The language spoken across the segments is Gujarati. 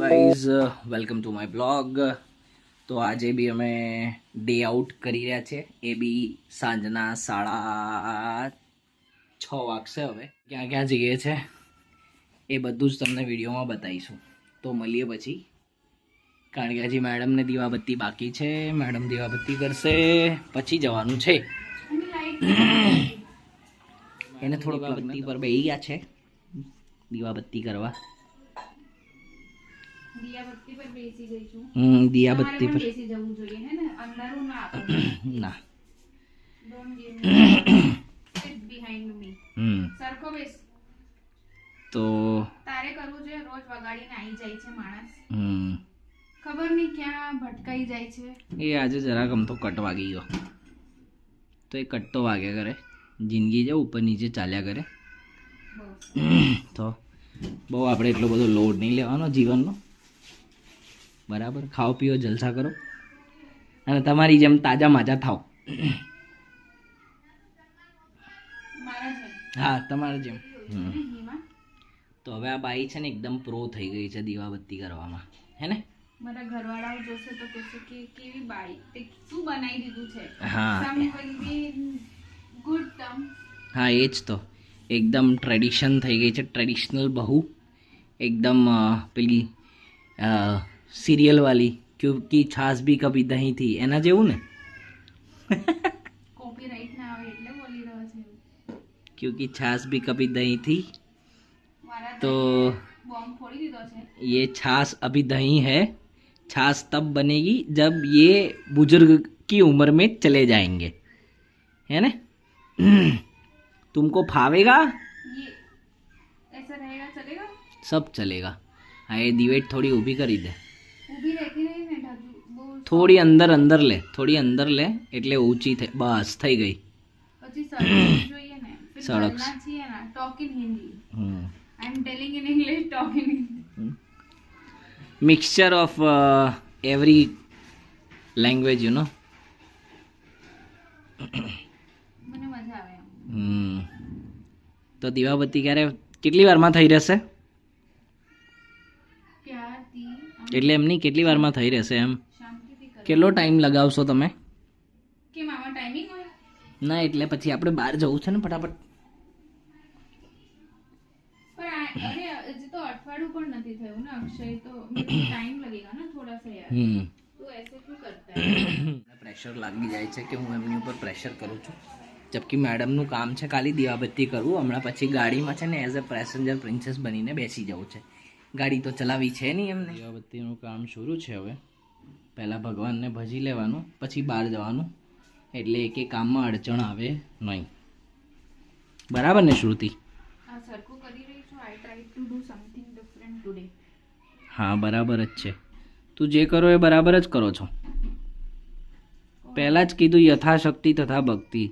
Guys welcome to my blog. તો આજે બી અમે ડે આઉટ કરી રહ્યા છે, એ બી સાંજના 6:30 વાગશે. હવે ક્યાં ક્યાં જઈએ છે એ બધું જ તમને વિડીયોમાં બતાવીશું. તો મળીએ પછી, કારણ કે હજી મેડમને દીવાબત્તી બાકી છે. મેડમ દીવાબત્તી કરશે પછી જવાનું છે. એને થોડુંક દીવાબત્તી પર બેસી ગયા છે, દીવાબત્તી કરવા. દિયાબત્તી પર બેસી ગઈ છું. દિયાબત્તી પર બેસી જવું જોઈએ હે ને, અંધારું ના ના. Don't give me sit behind me. સરખો બેસ. તો તારે કરવું જોઈએ, રોજ વગાડીને આવી જાય છે માણસ. ખબર નહીં ક્યાં ભટકાઈ જાય છે. એ આજે જરાક આમ તો કટ વાગી ગયો, તો એ કટ તો વાગ્યા કરે. જિંદગી છે, ઉપર નીચે ચાલ્યા કરે. તો બહુ આપણે એટલો બધો લોડ નહીં લેવાનો જીવનનો. બરાબર, ખાઓ પીઓ, જલસા કરો અને તમારી જેમ તાજા માજા થાવ. મારા છે. હા, તમારા જેમ. હિમા, તો હવે આ બાઈ છે ને એકદમ પ્રો થઈ ગઈ છે દીવાબત્તી કરવામાં, હે ને? મારા ઘરવાળાઓ જોશે તો કહેશે કે કેવી બાઈ, તે શું બનાવી દીધું છે. હા. સમ વિલ બી ગુડ ટર્મ. હા, એ જ તો એકદમ ટ્રેડિશન થઈ ગઈ છે, ટ્રેડિશનલ બહુ. एकदम પેલી સિરિયલવાળી ક્योंकि છાસ भी कभी दही थी એના જેવું ને. કોપીરાઇટ ના આવે એટલે બોલી રહ્યો છે. क्योंकि छाछ भी कभी दही थी, મારા तो બોમ્બ ફોડી દીધો છે. ये छाछ अभी दही है. छाछ तब बनेगी जब ये बुजुर्ग की उम्र में चले जाएंगे, है ना? तुमको फावेगा, ये ऐसा रहेगा, चलेगा? सब चलेगा. हाँ, ये दिवेट थोड़ी ऊभी કરી દે. ઊભી રહેતી નહીં ને ઢાજુ, બહુ થોડી અંદર અંદર લે, થોડી અંદર લે એટલે ઊંચી થઈ. બસ થઈ ગઈ. પછી સડક જોઈએ ને, फिर सड़क चलना चाहिए ना. Talk in Hindi. Hmm I am telling in English, talk in Hindi. Mixture of every language, you know. મને મજા આવે એમ. તો દીવાબત્તી કેટલી વારમાં થઈ રહેશે? પ્યારથી એટલે એમની કેટલી વારમાં થઈ રહેશે એમ? શાંતિથી કરો. કેટલો ટાઈમ લગાવશો તમે? કેમ આમાં ટાઈમિંગ હોય? ના, એટલે પછી આપણે બહાર જવું છે ને ફટાફટ. पर अरे हજી तो अठवाडिયું પણ નથી થયું ને અક્ષય, તો ટાઈમ लगेगा ना थोड़ा सा यार. तो ऐसे क्यों करता है? પ્રેશર લાગી જાય છે કે હું એમની ઉપર પ્રેશર કરું છું, જબકી મેડમનું કામ છે ખાલી દીવાબત્તી કરવું. હમણાં પછી ગાડીમાં છે ને એઝ અ પેસેન્જર પ્રિન્સેસ બનીને બેસી જવું છે. ગાડી તો ચલાવી છે નહીં એમને. દીવાબત્તીનું કામ શરૂ છે હવે. પહેલાં ભગવાનને ભજી લેવાનું, પછી બહાર જવાનું, એટલે એક કામમાં અડચણ આવે નહીં. બરાબર ને શ્રુતિ? આ સરખું કરી રહી છું. આઈ try to do something different today. હા, બરાબર જ છે. તું જે કરો એ બરાબર જ કરો છો. પહેલાં જ કીધું યથાશક્તિ તથા ભક્તિ,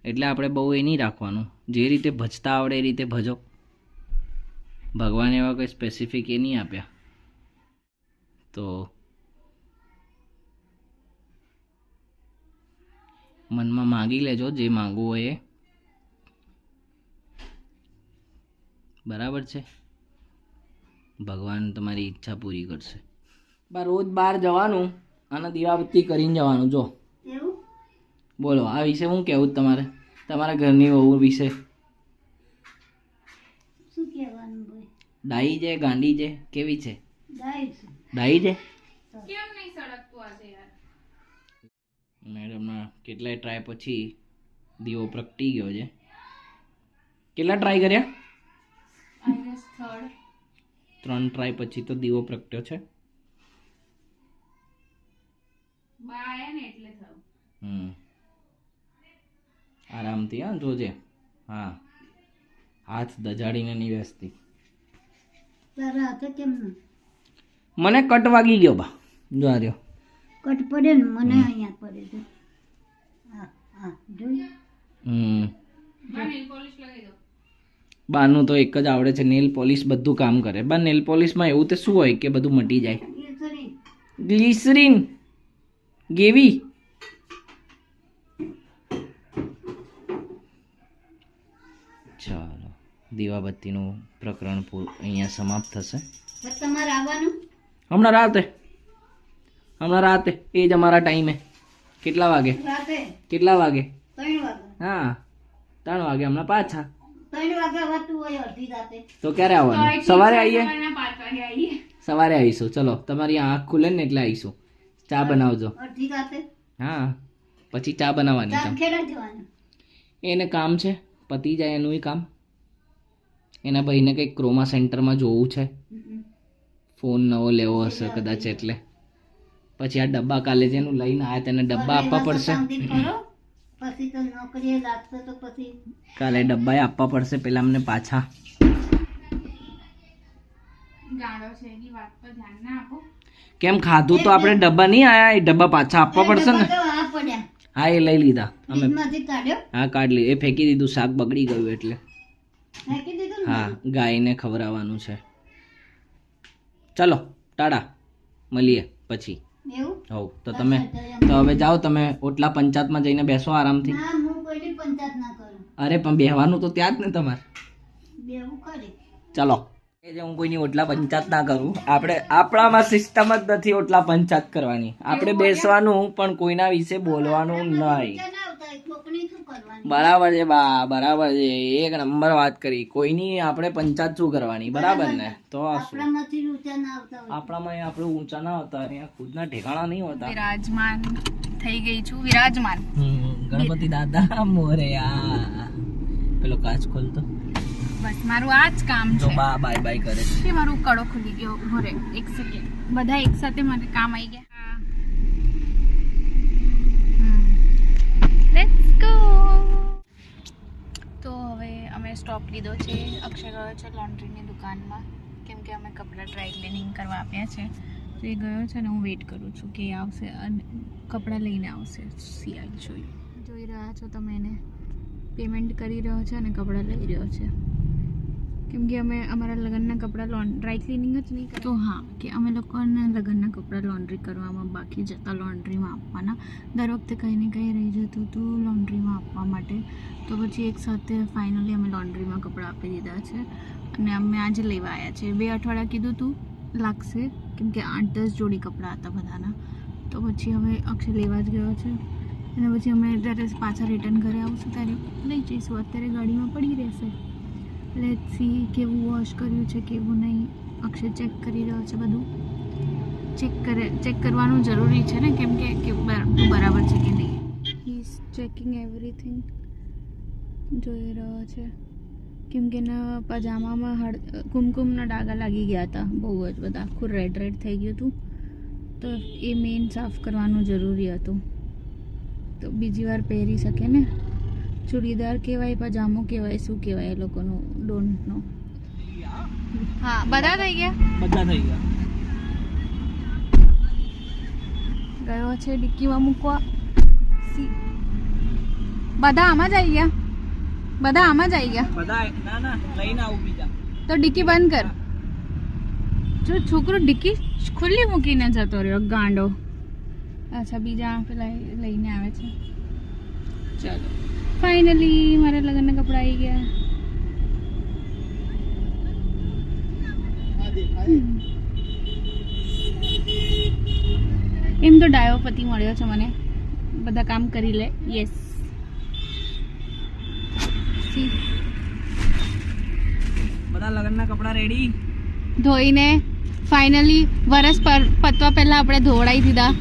એટલે આપણે બહુ એ નહીં રાખવાનું. જે રીતે ભજતા આવડે એ રીતે ભજો. ભગવાન એવા કોઈ સ્પેસિફિક એ નહીં આપ્યા. તો મનમાં માગી લેજો જે માગવું હોય એ. બરાબર છે? ભગવાન તમારી ઈચ્છા પૂરી કરશે. રોજ બહાર જવાનું અને દીવાબત્તી કરીને જવાનું. જો બોલો, આ વિશે હું કહેવું તમારે, તમારા ઘરની વહુ વિશે? શું કહેવાનું ભાઈ? ડાઈ છે, ગાંડી છે, કેવી છે? ડાઈ છે. કેમ નહીં સડકતું આજે યાર? મેડમના કેટલાય ટ્રાય પછી દીવો પ્રગટી ગયો છે. કેટલા ટ્રાય કર્યા? I guess third. 3 ટ્રાય પછી તો દીવો પ્રગટ્યો છે. બા આયા ને એટલે થયું. આરામથી. હા, જોજે. હા, હાથ દજાડીને નહીં બેસતી. તારા હાથે કેમ ના મને કટ વાગી ગયો બા. જો આ રહ્યો કટ પડે ને, મને અહીંયા પડે છે. હા હા, જોઈ. બા નેલ પોલિશ લગાવી દો. બાનું તો એક જ આવડે છે, નેલ પોલિશ બધું કામ કરે. બા નેલ પોલિશમાં એવું તે શું હોય કે બધું મટી જાય? એ કરી ગ્લિસરીન ગેવી. ચાલો, દીવાબત્તીનું પ્રકરણ અહીંયા સમાપ્ત થશે. તો તમારે આવવાનું હમણાં રાતે એ જ અમારા ટાઈમે. કેટલા વાગે? રાતે કેટલા વાગે? 3 વાગે. હા 3 વાગે હમણાં પાછા. 3 વાગે આવતું હોય અડધી રાતે. તો ક્યારે આવવાનું? સવારે આવીએ. સવારના 5 વાગે આવીએ. સવારે આવીશું. ચલો તમારી આંખ ખુલે ને એટલે આવીશું. ચા બનાવજો. અડધી રાતે હા પછી ચા બનાવવાની. ચાંખેડા જવાનું. એને કામ છે, પતી જાય એનું કામ. એના ભાઈને કંઈક ક્રોમા સેન્ટરમાં જોવું છે, ફોન નવો લેવો હશે કદાચ, એટલે પછી આ ડબ્બા કાલે જેનું લઈને આવ્યા તેને ડબ્બા આપવા પડશે. શાંતિ કરો. પછી તો નોકરીએ લાગશે તો પછી કાલે ડબ્બા આપવા પડશે પેલા અમને પાછા. ગાળો છે એની વાત પર ધ્યાન ના આપો. કેમ ખાધું તો આપણે ડબ્બા નહીં આયા, એ ડબ્બા પાછા આપવા પડશે ને. તો આ પડ્યા હા એ લઈ લીધા અમે. ફ્રીજમાંથી કાઢ્યો હા કાઢ લી. એ ફેંકી દીધું, શાક બગડી ગયું એટલે. ફેંકી દીધું ને? હા ગાયને ખવડાવવાનું છે. ચલો ટાટા, મળીએ પછી. એવું હવ તો તમે તો હવે જાઓ, તમે ઓટલા પંચાયતમાં જઈને બેસો આરામથી. ના હું કોઈની પંચાયત ના કરું. અરે પણ બેહવાનું તો ત્યાં જ ને તમારે. બેવું ખરી. ચલો એ જે હું કોઈની ઓટલા પંચાયત ના કરું. આપણામાં સિસ્ટમ જ નથી ઓટલા પંચાયત કરવાની. આપણે બેસવાનું પણ કોઈના વિશે બોલવાનું નહીં. ના આવતા કોકની શું કરવાની? બરાબર છે બા, બરાબર છે. એક નંબર વાત કરી. કોઈની આપણે પંચાયત શું કરવાની? બરાબર ને? તો આ શું? આપણામાંથી ઊંચા ના આવતા હોય. આપણામાં આપણે ઊંચા ના હોતા, અહીંયા ખુદના ઠેકાણા નહીં હોતા. વિરાજમાન થઈ ગઈ છું. વિરાજમાન. ગણપતિ દાદા મોરયા. પેલો કાચ ખોલતો. બસ મારું આ જ કામ જો છે. બા બાય બાય કરે છે. કે મારું કડો ખુલી ગયો. ઉભો રે એક સેકન્ડ. બધા એક સાથે મારે કામ આવી ગયા. Let's go. તો હવે અમે સ્ટોપ લીધો છે. અક્ષય ગયો છે લોન્ડ્રીની દુકાનમાં, કેમ કે અમે કપડાં ડ્રાય ક્લિનિંગ કરવા આપ્યા છે. તો એ ગયો છે ને હું વેઇટ કરું છું કે એ આવશે અને કપડાં લઈને આવશે. સિયાલ જોઈ રહ્યા છો તમે, એને પેમેન્ટ કરી રહ્યો છે અને કપડાં લઈ રહ્યો છે. કેમ કે અમે અમારા લગ્નના કપડાં ડ્રાય ક્લિનિંગ જ નહીં કરતા. તો હા, કે અમે લોકોના લગ્નના કપડાં લોન્ડ્રી કરવામાં બાકી જતા લોન્ડ્રીમાં આપવાના. દર વખતે કંઈ ને કંઈ રહી જતું હતું લોન્ડ્રીમાં આપવા માટે. તો પછી એક સાથે ફાઇનલી અમે લોન્ડ્રીમાં કપડાં આપી દીધા છે અને અમે આજે લેવા આવ્યા છે. 2 અઠવાડિયા કીધું હતું લાગશે, કેમ કે 8-10 જોડી કપડાં હતા બધાના. તો પછી હવે અક્ષય લેવા જ ગયો છે અને પછી અમે જ્યારે પાછા રિટર્ન ઘરે આવશું ત્યારે લઈ જઈશું. અત્યારે ગાડીમાં પડી રહેશે. લેટ્સ સી કેવું વોશ કર્યું છે કેવું નહીં. અક્ષય ચેક કરી રહ્યો છે બધું. ચેક કરવાનું જરૂરી છે ને, કેમ કે બધું બરાબર છે કે નહીં. He is checking everything. જોઈ રહ્યો છે કેમ કે એના પજામામાં કુમકુમના ડાઘા લાગી ગયા હતા બહુ જ બધા. આખું રેડ થઈ ગયું હતું. તો એ મેઇન સાફ કરવાનું જરૂરી હતું. તો બીજી વાર પહેરી શકે ને. ચૂડીદાર કહેવાય, પજામો કહેવાય, શું કહેવાય એ લોકોનું ડોન્ટ નો. હા બધા થઈ ગયા. બધા થઈ ગયા. ગયો છે ડિક્કીમાં મૂકવા. બધા આમાં જ આવી ગયા. બધા આમાં જ આવી ગયા. બધા ના લઈને આવું બીજા. તો ડિક્કી બંધ કર. જો છોકરો ડિક્કી ખુલ્લી મૂકીને જતો રહ્યો ગાંડો. અચ્છા બીજા પેલા લઈને આવે છે. ચલો ફાઇનલી મારા લગ્નના કપડાં આવી ગયા. એમ તો ડાયો પતિ મળ્યો છે મને. બધા કામ કરી લે. યસ બધા લગ્નના કપડા રેડી. ધોઈને ફાઇનલી વરસ પર પતવા પહેલા આપણે ધોવડાવી દીધા.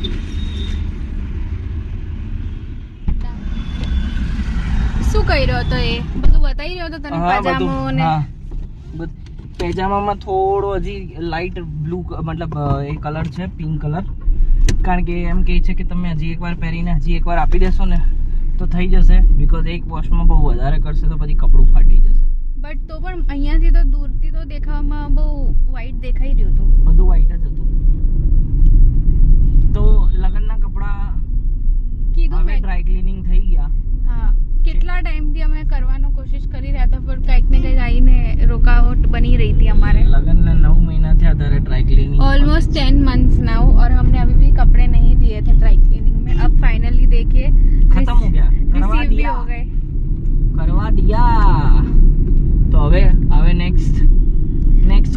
શું કહી રહ્યો હતો એ? બધું બતાવી રહ્યો હતો તને પજામો ને. પેજામામાં થોડો હજી લાઇટ બ્લુ મતલબ એ કલર છે, પિંક કલર. કારણ કે એમ કહે છે કે તમે હજી એકવાર પહેરીને હજી એકવાર આપી દેશો ને તો થઈ જશે. બિકોઝ એક વોશમાં બહુ વધારે કરશે તો પછી કપડું ફાટી જશે. બટ તો પણ અહીંયાથી તો દૂરથી તો દેખાવામાં બહુ વ્હાઈટ દેખાઈ રહ્યું હતું. બધું વ્હાઈટ જ હતું. તો લગ્નના કપડા કીધું હવે મેં. ડ્રાય ક્લીનિંગ થઈ ગયા. હા, કેટલા ટાઈમથી અમે કરવાનો કોશિશ કરી રહ્યા હતા પણ કંઈક ને કંઈક આવીને રોકાવટ બની રહી હતી हमारे. लगन 9 महीना थे other dry cleaning almost 10 months now और हमने अभी भी कपड़े नहीं दिए थे ड्राई क्लीनिंग में. अब फाइनली देखिए खत्म हो गया. करवा रिसीव भी दिया. हो गए. करवा दिया. तो હવે next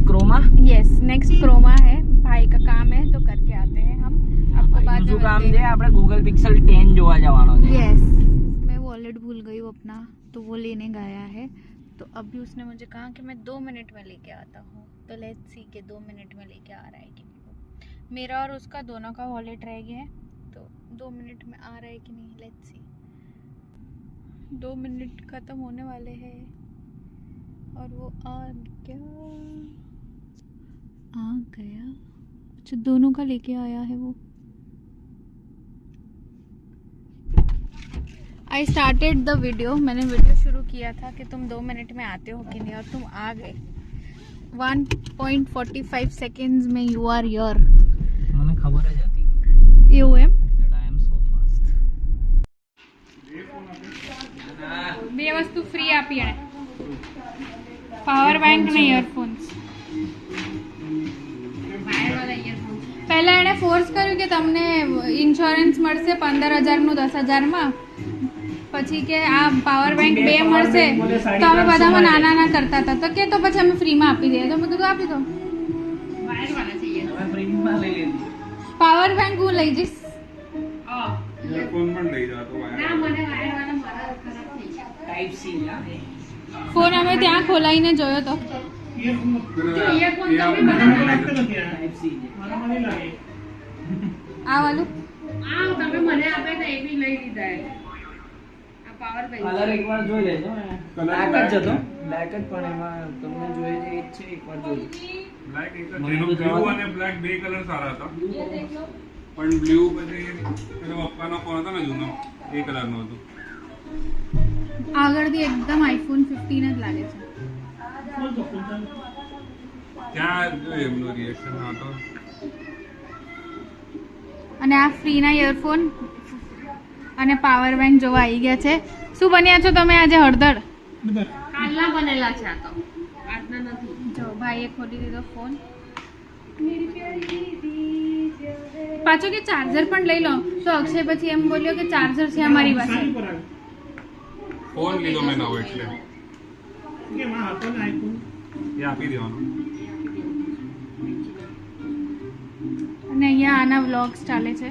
Croma. Yes next Croma है, भाई का काम है तो करके आते हैं हम। आपको बाद में શું કામ मिलते છે? हैं। આપણે ગૂગલ પિક્સેલ 10 જોવા જવાનો છે। यस, मैं वॉलेट भूल गई हूँ अपना, तो वो लेने गया है। तो अभी उसने मुझे कहा कि मैं 2 मिनट में लेके आता हूँ, तो लेट्स सी के 2 मिनट में लेके आ रहा है कि नहीं। मेरा और उसका दोनों का वॉलेट रह गया है, तो 2 मिनट में आ रहा है कि नहीं, लेट्स सी। 2 मिनट ख़त्म होने वाले हैं और वो आ गया। अच्छा, दोनों का लेके आया है वो। आई स्टार्टेड द वीडियो, मैंने वीडियो शुरू किया था कि तुम 2 मिनट में आते हो कि नहीं, और तुम आ गए। 1.45 सेकेंड्स में यू आर योर। મને ખબર જ હતી એવું એમ that I am so fast। બે વસ્તુ ફ્રી આપી એણે, પાવર બેંક ને ઇયરફોન્સ। પહેલા એણે ફોર્સ કર્યું કે તમને ઇન્સ્યોરન્સ મળશે 15,000નું 10,000માં, પછી કે આ પાવર બેંક 2 મળશે, તો અમે બધામાં નાના કરતા હતા, તો કે તો પછી અમે ફ્રીમાં આપી દઈએ, તો મેં કીધું આપી દો। તમે પ્રિન્ટમાં લઈ લીધી। પાવર બેંક હું લઈ જઈશ। ટાઈપ સી ફોન અમે ત્યાં ખોલાઈને જોયો તો। ટાઈપ સી આ વાલું કલર એકવાર જોઈ લેજો। બ્લેક જ હતો, બ્લેક જ, પણ એમાં તમને જોઈએ છે એ જ છે, એકવાર જોજો। બ્લેક એક બ્લુ અને બ્લેક બે કલર સારા હતા, પણ બ્લુ પછી પેલો પપ્પાનો ફોન હતો ને જૂનો, એ કલરનો હતો। આગળથી એકદમ આઈફોન 15 જ લાગે છે। ત્યાં જો એમનું રિએક્શન હતો। અને આ ફ્રીના ઇયરફોન અને પાવર બેંક જોવા આવી ગયા છે। શું બન્યા છો તમે આજે? હળદર કાલના બનેલા છે આ તો, આજના નથી। જો ભાઈએ ખોલી દીધો ફોન। પાછો કે ચાર્જર પણ લઈ લો, તો અક્ષય પછી એમ બોલ્યો કે ચાર્જર છે અમારી પાસે। ફોન લીધો મેં નવો એટલે એ આપી દેવાનો। અને અહીંયા આના વ્લોગ્સ ચાલે છે।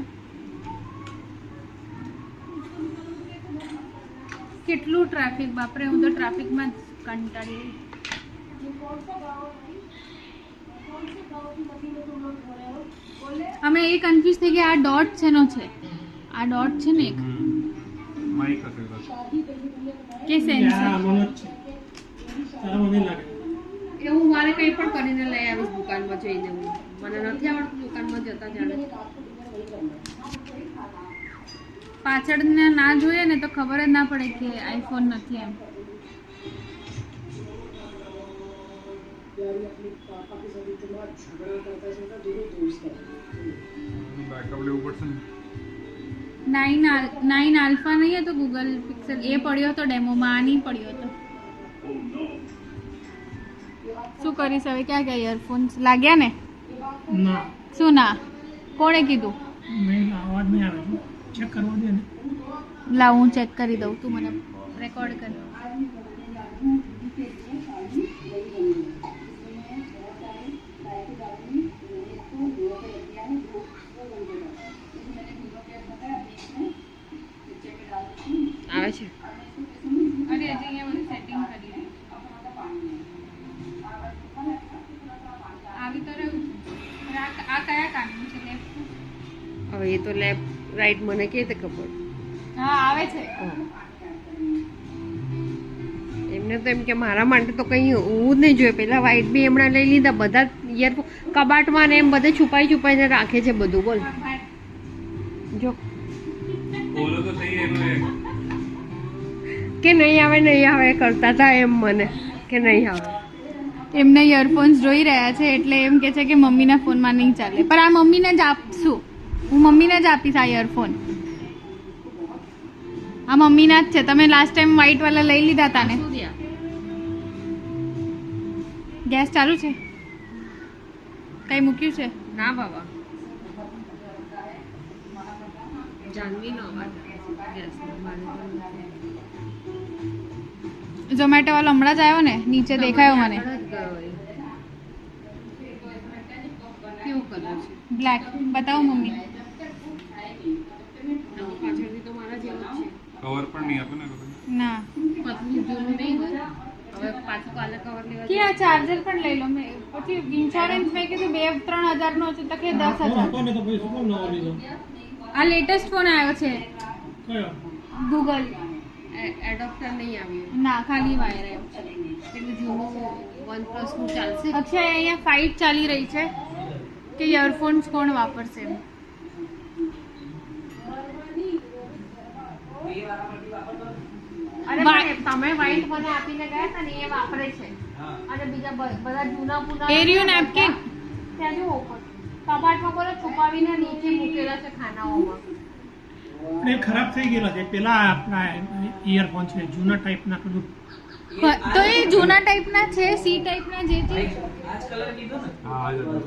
કેટલું ટ્રાફિક, બાપરે, હું તો ટ્રાફિકમાં જ કંટાળી ગઈ। અમે એ કન્ફ્યુઝ થઈ ગયા, આ ડોટ શેનો છે? આ ડોટ છે ને એક માઈક હશે બસ। કે સેન્સર? એવું મારે કંઈ પણ કરીને લઈ આવીશ દુકાનમાં જઈને। હું મને નથી આવડતું દુકાનમાં જતા જાણે। પાછળ ના જોઈએ ને તો ખબર જ ના પડે કે આઈફોન નથી એમ। બેકઅપ લેવું પડશે ને। 9 આલ્ફા નહીં હતો ગૂગલ પિક્સેલ, એ પડ્યો હતો ડેમોમાં, આ નહીં પડ્યો હતો। શું કરીશ હવે? ક્યાં ગયા ઇયરફોન્સ? લાગ્યા ને? ના શું ના? કોણે કીધું? નહીં, અવાજ નહીં આવે છે, ચેક કરવા દે ને। લાવ હું ચેક કરી દઉં, તું મને રેકોર્ડ કર। આવે છે અરે હજી અહીંયા બધું સેટિંગ કરી આવી તો રહ્યું છે। આ કયા કામનું છે? લેફ્ટ? હવે એ તો લેફ્ટ રાઈટ મને કેવી રીતે ખબર? હા આવે છે। એમને તો એમ કે મારા માટે તો કંઈ હું જ નહીં જોયું। પેલા વ્હાઈટ બી હમણાં લઈ લીધા, બધા ઇયરફોન કબાટમાં ને એમ બધે છુપાઈને રાખે છે બધું। બોલ જો બોલો તો સહી એનો એક કે નહીં આવે કરતા હતા એમ મને કે નહીં આવે। એમને ઇયરફોન્સ જોઈ રહ્યા છે એટલે એમ કે છે કે મમ્મીના ફોનમાં નહીં ચાલે, પણ આ મમ્મીને જ આપશું, હું મમ્મીને જ આપીશ આ ઇયરફોન। આ મમ્મીના જ છે। તમે લાસ્ટ ટાઈમ વ્હાઈટ વાળા લઈ લીધા હતા ને? શું થયા? ગેસ ચાલુ છે? કઈ મૂક્યું છે? ના બાબા, જાનવીનો અવાજ ગેસનો મારે તો નથી। ઝોમેટો વાળો હમણાં જ આવ્યો ને, નીચે દેખાયો મને। આગળ જ ગયો એ। બ્લેક બતાવો મમ્મી. પાછળથી તો મારા જેવો જ છે. કવર પણ નહીં આપે ને કદાચ. ના પતલું જૂનું નહીં હોય. હવે પાછું કાલે કવર લેવા કે આ ચાર્જર પણ લઈ લો. મેં પછી ઇન્સ્યોરન્સ મેં કીધું 2-3 હજારનો છે તો કે 10,000. હતો ને તો પછી શું કામ નવો લીધો? આ લેટેસ્ટ ફોન આવ્યો છે કયો? ગૂગલ. એડોપ્ટર નહીં આવ્યું ના ખાલી વાયર આવ્યો છે. એટલે જૂનું OnePlus નું ચાલશે. અક્ષય અહીંયા ફાઇટ ચાલી રહી છે કે ઇયરફોન્સ કોણ વાપરશે એમ. અરે પણ તમે white મને આપીને ગયા હતા ને એ વાપરે છે અને બીજા બધા જૂના પૂના એરિયો નેપકિન. ત્યાં જો ઉપર કબાટમાં બોલો છુપાવીને નીચે મૂકેલા છે ખાનાઓમાં. એ ખરાબ થઈ ગયેલા છે. પેલા આપણા ઇયરફોન છે જૂના ટાઈપના પેલું. તો એ જૂના ટાઈપના છે, સી ટાઈપના જે છે. આજ કલર કીધો ને. હા આ જ હતું.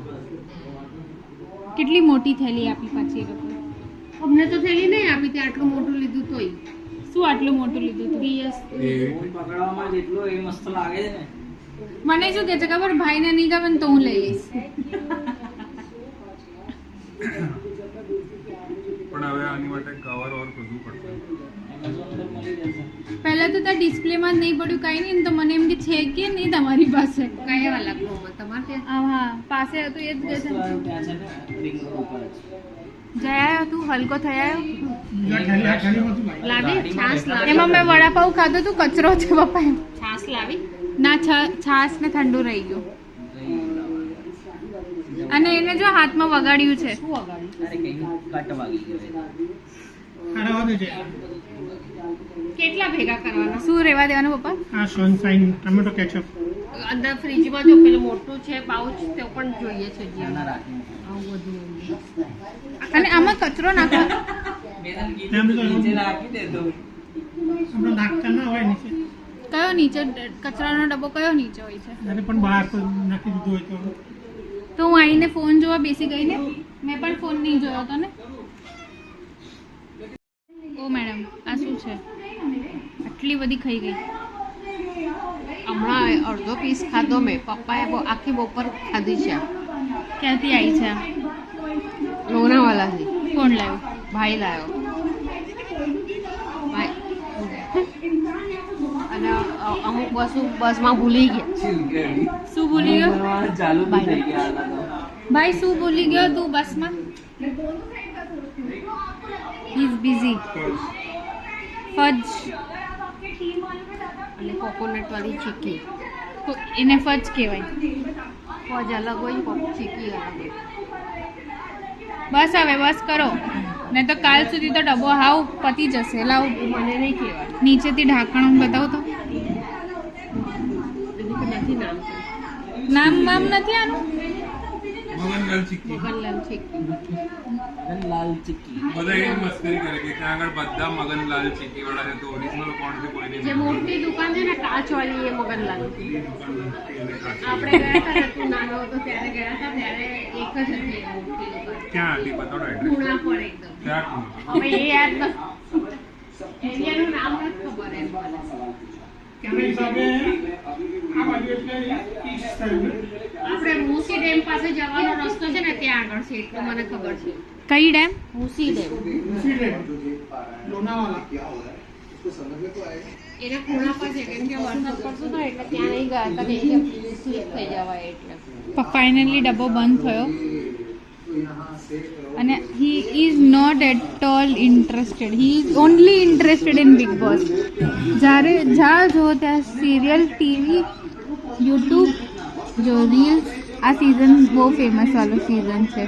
કેટલી મોટી થેલી આપી પાછી એ લોકો. અમને તો થેલી નહીં આપી તે આટલું મોટું લીધું તોય શું આટલું મોટું લીધું તું? ફોન પકડવામાં જેટલો એ મસ્ત લાગે છે ને. મને શું કે છે ખબર, ભાઈને નહીં ગમે ને તો હું લઈ લઈશ. પણ હવે આની માટે કવર ઓર શોધવું પડશે. Amazon પર મળી જશે. પહેલા તો ત્યાં ડિસ્પ્લેમાં જ નહીં પડ્યું કાંઈ નહીં ને તો મને એમ કે છે કે નહીં તમારી પાસે. કયા વાલા ક્રોમા તમારે ત્યાં હા પાસે હતું એ જ કે વસ્તુ છે. આવ્યો ત્યાં છે ને રિંગ રોડ ઉપર જ. જઈ આવ્યો તું, હલકો થઈ આવ્યો. બીજા ઠેલીમાં શું લાગે? લાવી છાસ લાવી એમાં મેં વડાપાઉં ખાધું તું, કચરો છે પપ્પા એમ. છાસ લાવી ના છાસ ને ઠંડુ રહી ગયું. અને એને જો હાથમાં વગાડ્યું છે. શું વગાડ્યું અરે કઈ કટ વાગી ગયો. આને વધે છે. કેટલા ભેગા કરવાના શું રહેવા દેવાનું પપ્પા? આ સનશાઇન ટમેટો કેચઅપ. અંદર ફ્રીજમાં જો પેલું મોટું છે પાઉચ તે પણ જોઈએ છે જે નાના રાખીને. આવું બધું અને આમાં કચરો નાખો. મેં તને તેમ કીધું તો નીચે રાખી દેતો. આપણે નાખતા ના હોય નીચે. કયો નીચે કચરાનો ડબ્બો કયો નીચે હોય છે? અરે પણ બહાર તો નાખી દીધું હોય તો. તો હું આવીને ફોન જોવા બેસી ગઈ ને. મેં પણ ફોન નહીં જોયો હતો ને. ઓ મેડમ આ શું છે? આટલી બધી ખાઈ ગઈ. હમણાં અડધો પીસ ખાધો મેં પપ્પાએ આખી બપોર ખાધી છે ક્યાંથી આવી છે આ? લોનાવાલાથી કોણ લાવ્યું? ભાઈ લાવ્યો ભાઈ અને અમુક વસ્તુ બસમાં ભૂલી ગયા શું ભૂલી ગયો ચાલુ બી થઈ ગયા હતા તો. ભાઈ? શું ભૂલી ગયો તું બસમાં? Is busy. ફજ. અને કોકોનટ વાળી ચીકી એને ફજ કહેવાય. ફોજ અલગ હોય ચીકી અલગ હોય બસ હવે બસ કરો ને તો કાલ સુધી તો ડબ્બો હાવ પતી જશે. લાવ મને નહીં કહેવાય નીચેથી ઢાંકણ બતાવો તો. બીજું તો નથી નામ નામ નથી આનું. મગનલાલ ચીક્કી. મગનલાલ ચીકી લાલ ચીક્કી. બધા એ મસ્કરી કરે કે ત્યાં આગળ બધા મગનલાલ ચીક્કી વાળા છે તો ઓરિજિનલ કોણ છે કોઈ જે નહીં. મોટી દુકાન છે ને કાચવાળી એ મગનલાલ આપણે ગયા હતા ને તું નાનો હતો ત્યારે ગયા હતા ત્યારે એક જ હતી એ મોટી દુકાન ક્યાં હતી બતાડો એડ્રેસ. ખૂણા પર એકદમ ક્યાં કોણ? હવે એ યાદ નથી એરિયાનું નામ નથી ખબર એમ ત્યાંના હિસાબે આ બાજુ એટલે ઈસ્ટ સાઈડ. આપણે મુસી ડેમ પાસે જવાનો રસ્તો છે ને ત્યાં આગળ છે એટલું મને ખબર છે કઈ ડેમ? મુસી ડેમ લોનાવાલા. એને ખૂણા પર છે કેમ કે વરસાદ પડતો હતો એટલે ત્યાં નહીં ગયા હતા ને એ સ્લીપ થઈ જવાય એટલે ફાઇનલી ડબ્બો બંધ થયો અને he is not at all interested. He is only interested in Bigg Boss. જ્યારે જ્યાં જો ત્યાં સિરિયલ, ટીવી, યુટ્યુબ, જો રીલ્સ. આ સિઝન બહુ ફેમસ વાળો સિઝન છે.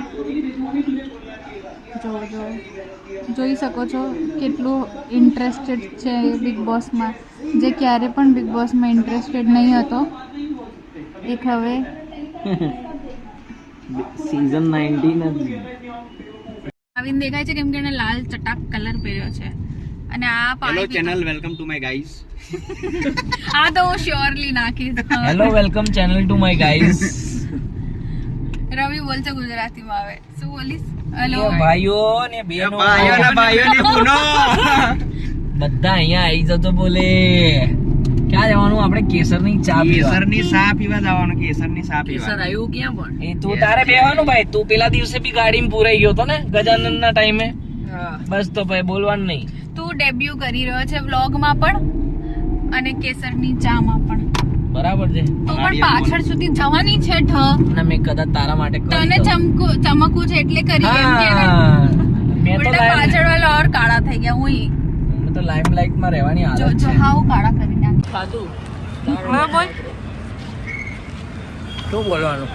જોઈ શકો છો કેટલું ઇન્ટરેસ્ટેડ છે બિગ બોસમાં. જે ક્યારે પણ બિગ બોસમાં ઇન્ટરેસ્ટેડ નહીં હતો એક હવે સીઝન 19 જ. આવીને દેખાય છે કેમ કે એને લાલ ચટાક કલર પહેર્યો છે અને આ પાણી channel welcome to my guys. આ તો હું શ્યોરલી નાખીશ. Hello welcome channel to my guys. Ravi બોલશે ગુજરાતીમાં. હવે શું બોલીશ? હેલો ભાઈઓ ને બહેનો ભાઈઓ ને બહેનો બધા અહીંયા આવી જતો બોલે. ક્યાં જવાનું આપણે કેસરની ચા પીવા કેસરની ચા પીવા જવાનું, કેસરની ચા કેસર પીવા. આવ્યું ક્યાં પણ એ તું તારે બેવાનું ભાઈ, તું પેલા દિવસે બી ગાડીમાં પૂરાઈ ગયો તો ને ગજાનન ના ટાઈમે. બસ તો ભાઈ બોલવાનું નહીં. તું ડેબ્યુ કરી રહ્યો છે વ્લોગમાં પણ અને કેસરની ચામાં પણ. બરાબર છે. તો પણ પાછળ સુધી જવાની છે ઢ. અને મેં કદાચ તારા માટે કરી તને દઉં. ચમકવું છે એટલે કરી એમ કે ને. હા મેં તો ઉલટા પાછળ વાળા ઓર કાળા થઈ ગયા. હું મેં તો લાઇમલાઇટ માં રહેવાની જો આદત જો છે. હાવ કાળા કરી નાખ. ખાધું હવે બોલ. શું બોલવાનું?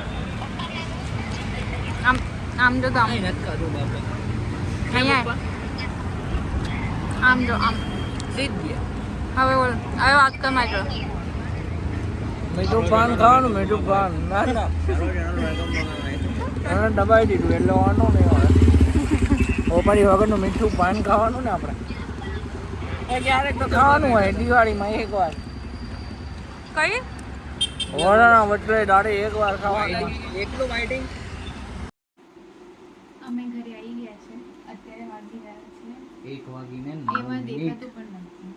આમ આમ જો તો આમ નથી ખાધું બાપે. અહીંયા આમ જો આમ. દીધી હવે બોલ. હવે વાત કર મારી જોડે. મીઠું પાન ખાવાનું, મીઠું પાન ના ના અને દબાઈ દીધું એટલે વાંધો નહીં આવે. ઓપાડી વગરનું મીઠું પાન ખાવાનું ને આપણે એ ક્યારેક તો ખાવાનું હોય દિવાળીમાં એક વાર. કઈ વડાના વચ્ચે દાડે એક વાર ખાવાનું. એકલું વાઇટિંગ. અમે ઘરે આવી ગયા છે. અત્યારે વાગી રહ્યા છે 1 વાગીને 9 એમાં મિનિટ. દેખાતું પણ નથી.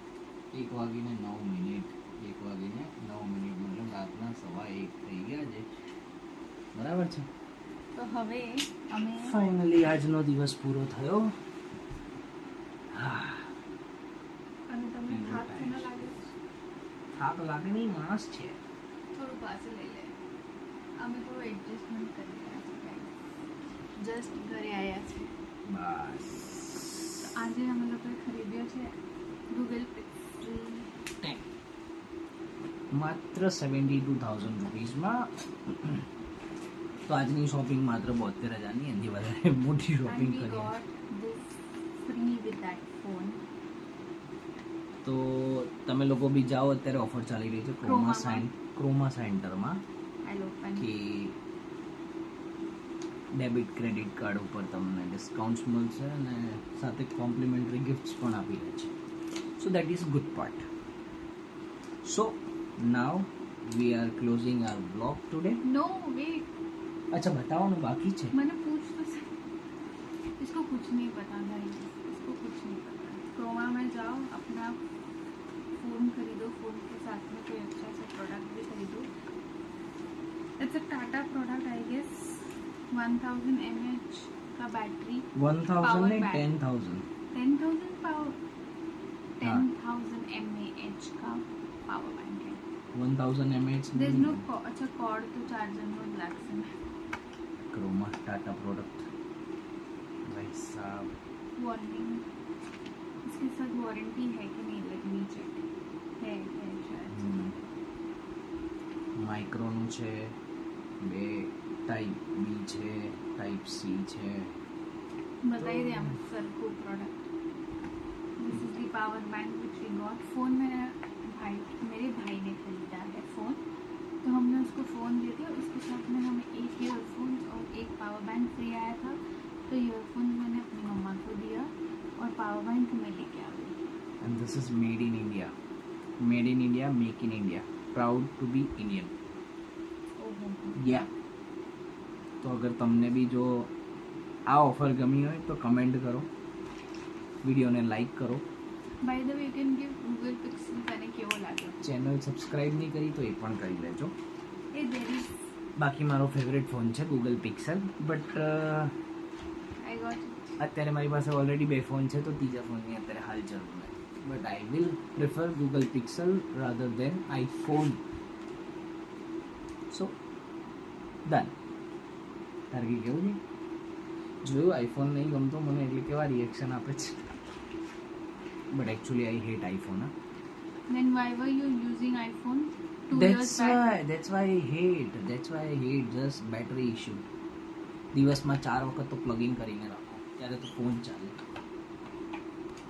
1 વાગીને 9 મિનિટ. 1 વાગીને 9 મિનિટ મતલબ રાતના 1:15 થઈ ગયા છે. બરાબર છે. તો હવે અમે ફાઇનલી આજનો દિવસ પૂરો થયો. અને તમને થાક તો ન લાગે? થાક લાગે નહીં, માણસ છે. થોડું પાસે લઈ લે. અમે થોડું એડજસ્ટમેન્ટ કરી રહ્યા છીએ. જસ્ટ ઘરે આવ્યા છે. બસ આજે અમે લોકોએ ખરીદ્યો છે ગૂગલ પિક્સેલ. માત્ર 72,000 રૂપીસમાં. તો આજની શોપિંગ માત્ર 72,000ની, એનાથી વધારે મોટી શોપિંગ and we કરી. got this free with that phone. તો તમે લોકો બી જાઓ, અત્યારે ઓફર ચાલી રહી છે ક્રોમામાં. ક્રોમા સેન્ટરમાં I love pen. કે ડેબિટ ક્રેડિટ કાર્ડ ઉપર તમને ડિસ્કાઉન્ટ્સ મળશે અને સાથે કોમ્પ્લિમેન્ટરી ગિફ્ટ્સ પણ આપી રહે છે. So that is good part. So now we are closing our blog today. No, wait. અચ્છા बताओ बाकी है. मैंने पूछ तो सही. इसको कुछ नहीं पता भाई. इसको कुछ नहीं पता. क्रोमा में जाओ, अपना फ़ोन खरीदो. फ़ोन के साथ में कोई अच्छा सा प्रोडक्ट भी खरीदो. It's a Tata product I guess. 1000 mAh का बैटरी. 1,000 नहीं Power 10,000. 10,000 पावर. हाँ. 10,000 mAh का पावर बैंक है. 1,000 mAh. देयर इज नो अच्छा कॉर्ड तो चार्जर में ब्लैक से क्रोमा टाटा प्रोडक्ट भाई साहब. वार्निंग. इसके साथ वारंटी है कि नहीं? Let me check. है शायद. માઇક્રોનું છે, 2 ટાઈપ બી છે, ટાઈપ સી છે. बताइए दे हमें सर को product. This is the power bank which we got. Phone मेरे भाई ने खरीदा है फ़ोन. तो हमने उसको फ़ोन दे दिया. उसके साथ में हमें एक ईयरफोन्स और एक पावर बैंक फ्री आया था. तो ईयरफोन मैंने अपनी मम्मा को दिया और पावर बैंक मैं लेके आ गई. And this is made in India. Made in India, make in India. Proud to be Indian. ओहो. या तो अगर તમને બી જો આ ઓફર ગમી હોય તો કમેન્ટ કરો, વિડીયોને લાઈક કરો, by the way you can give Google pixel तने केवो लाग्यो. ચેનલ સબસ્ક્રાઇબ નહીં કરી તો એ પણ કરી લેજો. ए देयर इज બાકી મારો ફેવરેટ ફોન છે Google pixel, but I got it. અત્યારે મારી પાસે ઓલરેડી 2 ફોન છે તો ત્રીજા ફોનની અત્યારે હાલ જરૂર નથી. But I will prefer Google pixel rather then iPhone. So done. તારે કંઈ કેવું નહીં? જોયું આઈફોન નહીં ગમતો મને એટલે કેવા રિએક્શન આપે છે. But actually I hate iPhone. Then why were you using iPhone 2 years back? That's why I hate just battery issue. દિવસમાં 4 વખત તો પ્લગ ઇન કરીને રાખો ત્યારે તો ફોન ચાલે.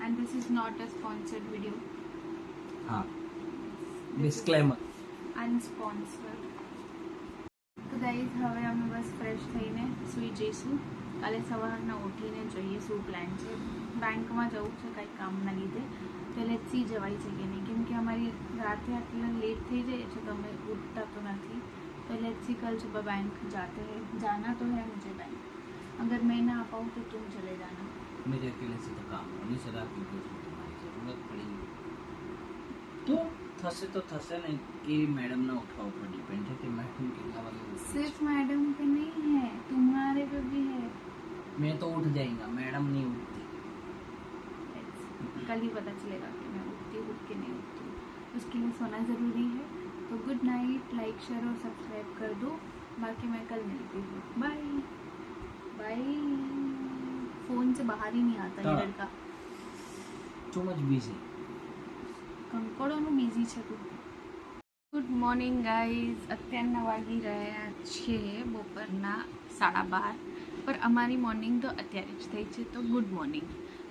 And this is not a sponsored video. હા, ડિસ્ક્લેમર. Unsponsored. તો ગાઈઝ હવે અમે બસ ફ્રેશ થઈને સૂઈ જઈશું. કાલે સવારના ઉઠીને જોઈએ શું પ્લાન છે. બેંકમાં જવું છે કંઈક કામના લીધે. તો લેટ્સ સી જવાય છે કે નહીં, કેમ કે અમારી રાતે આટલા લેટ થઈ જાય છે તો અમે ઉઠતા તો નથી. तो लेट्स सी कल सुबह बैंक जाते हैं. जाना तो है मुझे बैंक. अगर मैं ना आ पाऊँ तो तुम चले जाना. मेरे अकेले से तो काम नहीं चला क्योंकि उसमें तुम्हारी ज़रूरत पड़ी. તો થશે તો થશે ને, એ મેડમના ઉઠવા ઉપર ડિપેન્ડ છે કે મેડમ કેટલા વાગે ઉઠે. सिर्फ मैडम पे नहीं है, तुम्हारे पे भी है. मैं तो उठ जाएगा, मैडम नहीं उठती. कल ही पता चलेगा कि मैं उठती हूँ कि नहीं उठती हूँ. उसके लिए सोना ज़रूरी है. तो गुड नाइट, लाइक शेयर और सब्सक्राइब कर दो. बाकी मैं कल मिलती हूँ. Bye bye. फ़ोन से बाहर ही नहीं आता ये लड़का. Too much busy. કંકોડોનું બિઝી છે તું. Good morning guys. અત્યારના વાગી રહ્યા છે બપોરના 12:30, પર અમારી મોર્નિંગ તો અત્યારે જ થઈ છે, તો ગુડ મોર્નિંગ.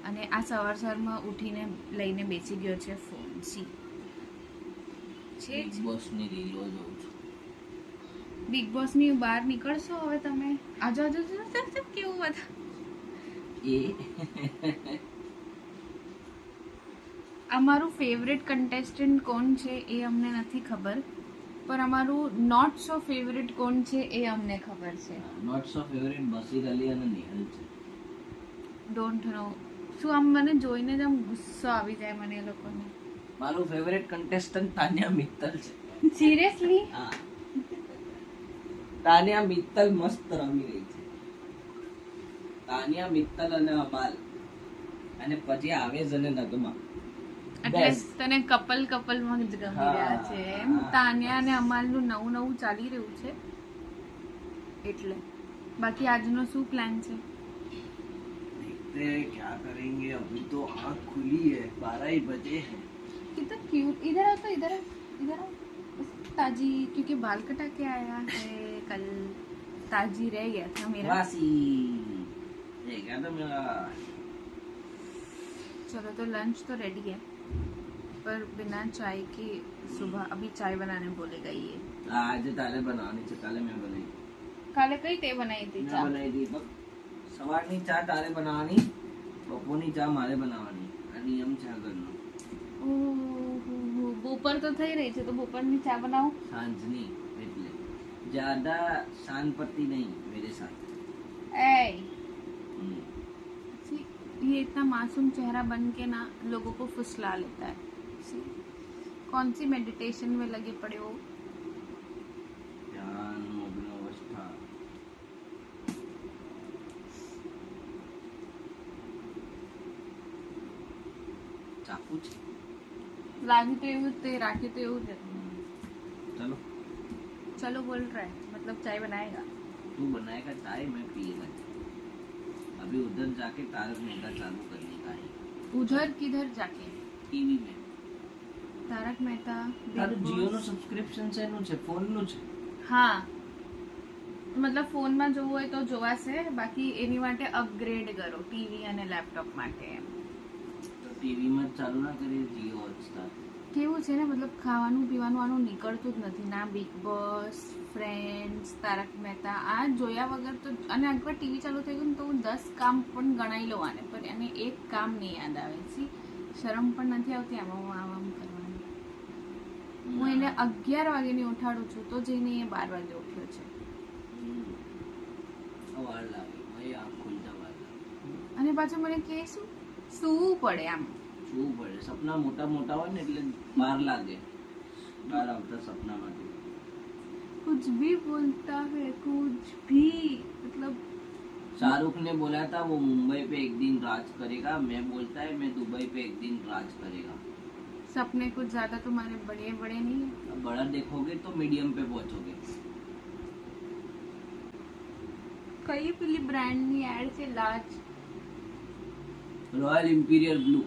અને આ સવારમાં ઉઠીને લઈને બેસી ગયો છે ફોન. સી છે જ. બોસની રીલો જોઉં છું. બિગ બોસની બહાર નીકળશો હવે તમે? આજો આજો કેવું બધા. એ અમારું ફેવરેટ કન્ટેસ્ટન્ટ કોણ છે એ અમને નથી ખબર, પણ અમારું નોટ સો ફેવરેટ કોણ છે એ અમને ખબર છે. Not so favourite Basir Ali અને નિહલ છે. Don't know. શું આમ મને જોઈને જ આમ ગુસ્સો આવી જાય મને એ લોકોને. મારું ફેવરેટ કન્ટેસ્ટન્ટ તાનિયા મિત્તલ છે. સિરિયસલી? હા, તાનિયા મિત્તલ મસ્ત રમી રહી છે. તાનિયા મિત્તલ અને અમાલ, અને પછી આવેશ અને નગમા. એટલે Best. તને કપલમાં જ ગમી રહ્યા છે એમ? હા. તાન્યા અને અમાલનું નવું ચાલી રહ્યું છે એટલે. બાકી આજનો શું પ્લાન છે? देखते हैं क्या करेंगे. अभी तो आँख खुली है, 12 ही बजे हैं. कितना क्यूट. इधर आओ तो, इधर आओ, इधर आओ. ताजी क्योंकि बाल कटा के आया है कल. ताजी रह गया था मेरा. वासी ये क्या था मेरा. चलो तो लंच तो रेडी है, पर बिना चाय के सुबह अभी चाय बनाने बोलेगा ये. आज ताले बनानी છે, કાલે મેં બનાવી. કાલે કઈ તે બનાવી હતી મેં ચા? બનાવી હતી. સવારની ચા તારે બનાવવાની, બપોરની ચા મારે બનાવવાની. આ નિયમ છે ઘરનો. ઓહો, બપોર તો થઈ રહી છે, તો બપોરની ચા બનાવો. સાંજની એટલે જ્યાદા શાન પડતી નહીં મેરે સાથ. ए ये इतना मासूम चेहरा बन के ना लोगों को फुसला लेता है. See? कौन सी मेडिटेशन में लगे पड़े हो? ધ્યાન મગ્ન અવસ્થા. ચાકુ છે. लागी तो એવું તે રાખી તો એવું જ હતું. चलो चलो बोल रहा है मतलब चाय बनाएगा. तू बनाएगा चाय, मैं पिएगा चाय. अभी उधर जाके तारक मेहता चालू करने का है. उधर किधर जाके? ટીવી में. तारक मेहता, તારું Big જીઓ નું Boss. સબસ્ક્રિપ્શન શેનું છે? ફોન નું છે? હા, મતલબ ફોનમાં જોવું હોય તો જોવાશે, બાકી એની માટે અપગ્રેડ કરો ટીવી અને લેપટોપ માટે એમ. તો ટીવી માં જ ચાલુ ના કરીએ જીઓ હોટસ્ટાર. કેવું છે ને, મતલબ ખાવાનું પીવાનું આનું નીકળતું જ નથી. ના Bigg Boss, friends, Tarak Mehta આ જોયા વગર તો. અને એકવાર ટીવી ચાલુ થઈ ગયું ને તો હું 10 કામ પણ ગણાઈ લઉં આને, પણ એને એક કામ નહીં યાદ આવે. સી શરમ પણ નથી આવતી આમાં આમ કરવાની. હું એને 11 વાગ્યાની ઉઠાડું છું તો જઈને એ 12 વાગે ઉઠ્યો છે. વાર લાગે ભાઈ, આંખ ખુલતા વાર લાગે. અને પાછું મને કહે સૂવું પડે આમ. શું પડે, સપના મોટા મોટા હોય ને એટલે વાર લાગે બહાર આવતા સપનામાંથી. कुछ भी बोलता है, कुछ भी मतलब. शाहरुख ने बोला था वो मुंबई पे एक दिन राज करेगा, मैं बोलता है मैं दुबई पे एक दिन राज करेगा. सपने कुछ ज्यादा तुम्हारे बड़े बड़े नहीं है. अब बड़ा देखोगे तो मीडियम पे पहुंचोगे. कई પેલી બ્રાન્ડની એડ છે large. Royal imperial blue.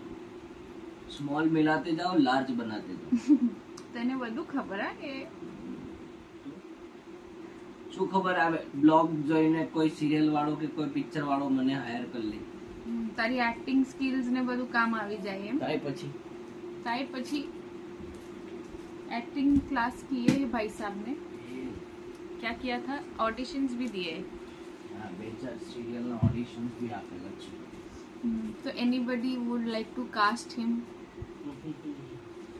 Small मिलाते जाओ, लार्ज बनाते जाओ. તને બધું ખબર હે કે શું ખબર આવે, બ્લોગ જોઈને કોઈ સિરિયલ વાળો કે કોઈ પિક્ચર વાળો મને હાયર કરી લે. તારી એક્ટિંગ સ્કિલ્સ ને બધું કામ આવી જાય એમ. તાય પછી તાઈ પછી एक्टिंग क्लास किए है भाई साहब ने. क्या किया था? ऑडिशंस भी दिए. હા, બે ચાર સિરિયલના ઓડિશન્સ બી આપેલા છે. तो anybody would like to cast him.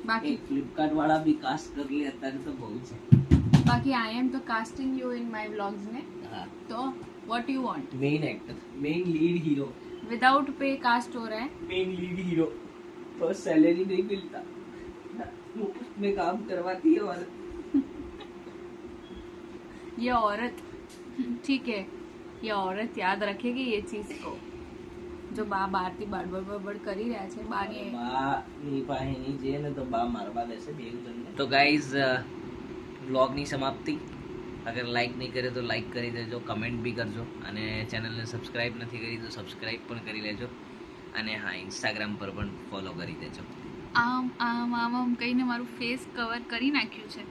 बाकी એક ફ્લિપકાર્ટ વાળા બી કાસ્ટ કરી લે અત્યારે તો બહુ છે. बाकी आई एम तो casting you in my vlogs ने. હા, तो what you want? Main actor, main lead hero. Without pay cast हो रहा है. मेन लीड हीरो पर सैलरी नहीं मिलता. में काम करवाती है और ये औरत ठीक है, ये औरत याद रखेगी ये चीज को, जो બા બહારથી બડબડ કરી રહ્યા છે. બાની બાની પાસે નહીં જઈએ ને તો બા મારવા દેશે બે જણને. તો ગાઈઝ વ્લોગની સમાપ્તિ. અગર લાઈક નહીં કરે તો લાઈક કરી દેજો, કમેન્ટ બી કરજો અને ચેનલને સબસ્ક્રાઈબ નથી કરી તો સબસ્ક્રાઈબ પણ કરી લેજો અને હા ઇન્સ્ટાગ્રામ પર પણ ફોલો કરી દેજો. આમ આમ આમ આમ કહીને મારું ફેસ કવર કરી નાખ્યું છે.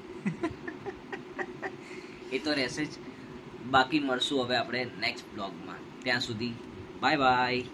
એ તો રહેશે જ. બાકી મળશું હવે આપણે નેક્સ્ટ બ્લોગમાં. ત્યાં સુધી બાય બાય.